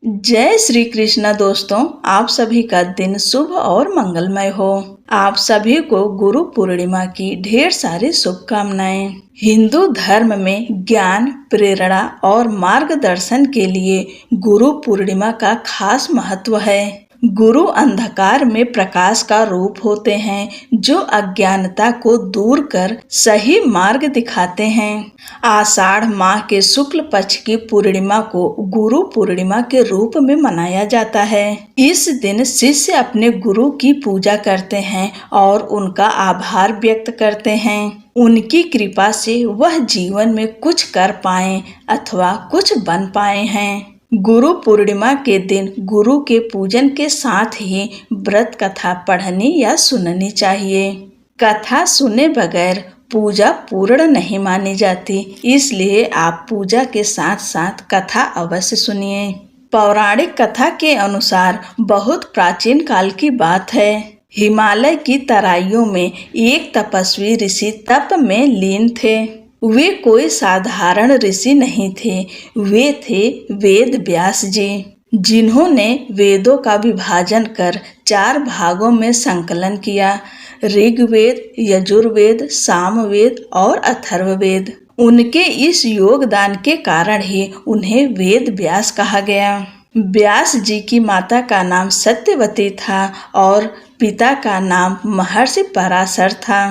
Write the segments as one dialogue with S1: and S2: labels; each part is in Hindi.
S1: जय श्री कृष्ण दोस्तों, आप सभी का दिन शुभ और मंगलमय हो। आप सभी को गुरु पूर्णिमा की ढेर सारी शुभकामनाएं। हिंदू धर्म में ज्ञान, प्रेरणा और मार्गदर्शन के लिए गुरु पूर्णिमा का खास महत्व है। गुरु अंधकार में प्रकाश का रूप होते हैं, जो अज्ञानता को दूर कर सही मार्ग दिखाते हैं। आषाढ़ माह के शुक्ल पक्ष की पूर्णिमा को गुरु पूर्णिमा के रूप में मनाया जाता है। इस दिन शिष्य अपने गुरु की पूजा करते हैं और उनका आभार व्यक्त करते हैं। उनकी कृपा से वह जीवन में कुछ कर पाए अथवा कुछ बन पाए हैं। गुरु पूर्णिमा के दिन गुरु के पूजन के साथ ही व्रत कथा पढ़नी या सुननी चाहिए। कथा सुने बगैर पूजा पूर्ण नहीं मानी जाती, इसलिए आप पूजा के साथ साथ कथा अवश्य सुनिए। पौराणिक कथा के अनुसार बहुत प्राचीन काल की बात है। हिमालय की तराइयों में एक तपस्वी ऋषि तप में लीन थे। वे कोई साधारण ऋषि नहीं थे, वे थे वेद व्यास जी, जिन्होंने वेदों का विभाजन कर 4 भागों में संकलन किया: ऋग्वेद, यजुर्वेद, सामवेद और अथर्ववेद। उनके इस योगदान के कारण ही उन्हें वेद व्यास कहा गया। व्यास जी की माता का नाम सत्यवती था और पिता का नाम महर्षि पराशर था।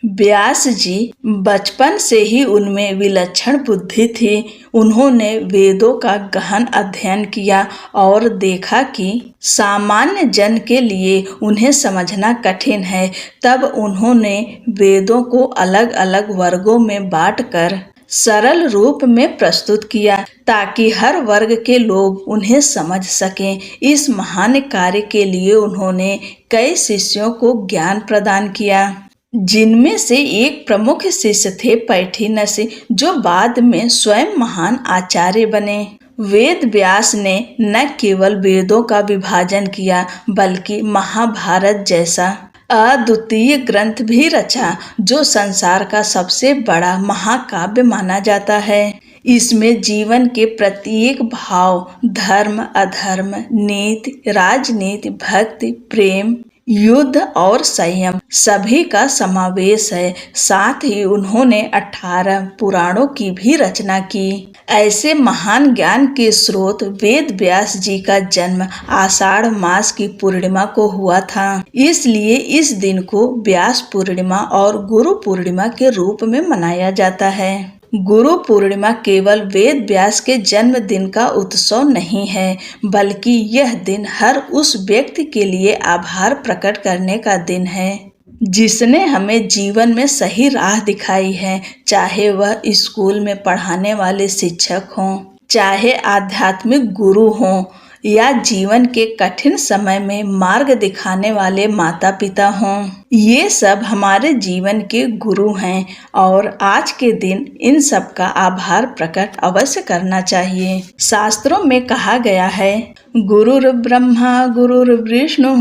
S1: व्यास जी बचपन से ही उनमें विलक्षण बुद्धि थी। उन्होंने वेदों का गहन अध्ययन किया और देखा कि सामान्य जन के लिए उन्हें समझना कठिन है। तब उन्होंने वेदों को अलग अलग वर्गों में बांटकर सरल रूप में प्रस्तुत किया, ताकि हर वर्ग के लोग उन्हें समझ सकें। इस महान कार्य के लिए उन्होंने कई शिष्यों को ज्ञान प्रदान किया, जिनमें से एक प्रमुख शिष्य थे पैठीनसी, जो बाद में स्वयं महान आचार्य बने। वेद व्यास ने न केवल वेदों का विभाजन किया, बल्कि महाभारत जैसा अद्वितीय ग्रंथ भी रचा, जो संसार का सबसे बड़ा महाकाव्य माना जाता है। इसमें जीवन के प्रत्येक भाव, धर्म, अधर्म, नीति, राजनीति, भक्ति, प्रेम, युद्ध और संयम सभी का समावेश है। साथ ही उन्होंने 18 पुराणों की भी रचना की। ऐसे महान ज्ञान के स्रोत वेद व्यास जी का जन्म आषाढ़ मास की पूर्णिमा को हुआ था। इसलिए इस दिन को व्यास पूर्णिमा और गुरु पूर्णिमा के रूप में मनाया जाता है। गुरु पूर्णिमा केवल वेद व्यास के जन्मदिन का उत्सव नहीं है, बल्कि यह दिन हर उस व्यक्ति के लिए आभार प्रकट करने का दिन है, जिसने हमें जीवन में सही राह दिखाई है। चाहे वह स्कूल में पढ़ाने वाले शिक्षक हों, चाहे आध्यात्मिक गुरु हों, या जीवन के कठिन समय में मार्ग दिखाने वाले माता पिता हों, ये सब हमारे जीवन के गुरु हैं और आज के दिन इन सब का आभार प्रकट अवश्य करना चाहिए। शास्त्रों में कहा गया है, गुरुर् ब्रह्मा गुरुर्विष्णु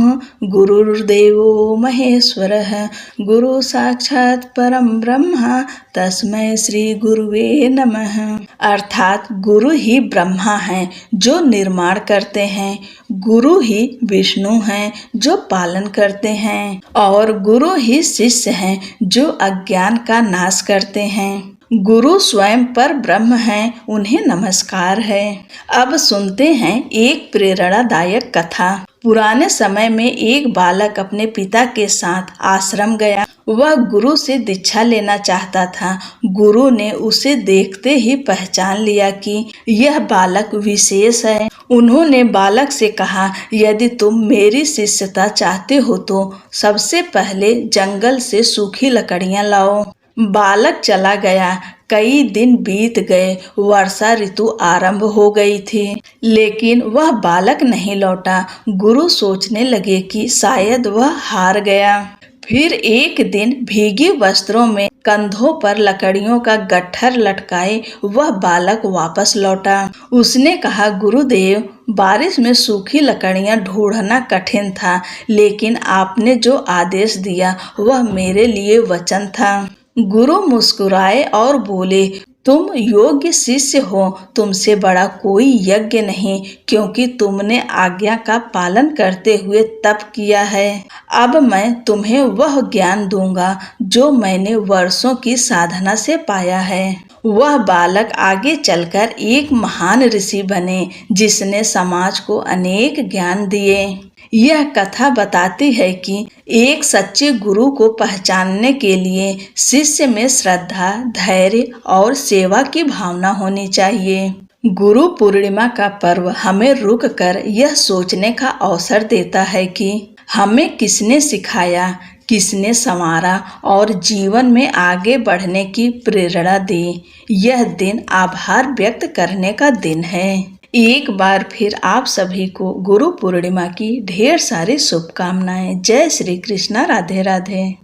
S1: गुरुर्देवो महेश्वरः गुरु साक्षात् परम ब्रह्म तस्मै श्री गुरुवे नमः। अर्थात गुरु ही ब्रह्मा हैं जो निर्माण करते हैं, गुरु ही विष्णु हैं जो पालन करते हैं, और गुरु ही शिष्य हैं जो अज्ञान का नाश करते हैं। गुरु स्वयं पर ब्रह्म हैं, उन्हें नमस्कार है। अब सुनते हैं एक प्रेरणादायक कथा। पुराने समय में एक बालक अपने पिता के साथ आश्रम गया। वह गुरु से दीक्षा लेना चाहता था। गुरु ने उसे देखते ही पहचान लिया कि यह बालक विशेष है। उन्होंने बालक से कहा, यदि तुम मेरी शिष्यता चाहते हो तो सबसे पहले जंगल से सूखी लकड़ियां लाओ। बालक चला गया। कई दिन बीत गए, वर्षा ऋतु आरंभ हो गई थी, लेकिन वह बालक नहीं लौटा। गुरु सोचने लगे कि शायद वह हार गया। फिर एक दिन भीगी वस्त्रों में कंधों पर लकड़ियों का गट्ठर लटकाए वह बालक वापस लौटा। उसने कहा, गुरुदेव, बारिश में सूखी लकड़ियां ढूंढना कठिन था, लेकिन आपने जो आदेश दिया वह मेरे लिए वचन था। गुरु मुस्कुराए और बोले, तुम योग्य शिष्य हो, तुमसे बड़ा कोई यज्ञ नहीं, क्योंकि तुमने आज्ञा का पालन करते हुए तप किया है। अब मैं तुम्हें वह ज्ञान दूंगा जो मैंने वर्षों की साधना से पाया है। वह बालक आगे चलकर एक महान ऋषि बने, जिसने समाज को अनेक ज्ञान दिए। यह कथा बताती है कि एक सच्चे गुरु को पहचानने के लिए शिष्य में श्रद्धा, धैर्य और सेवा की भावना होनी चाहिए। गुरु पूर्णिमा का पर्व हमें रुक कर यह सोचने का अवसर देता है कि हमें किसने सिखाया, किसने संवारा और जीवन में आगे बढ़ने की प्रेरणा दी। यह दिन आभार व्यक्त करने का दिन है। एक बार फिर आप सभी को गुरु पूर्णिमा की ढेर सारी शुभकामनाएं। जय श्री कृष्णा। राधे राधे।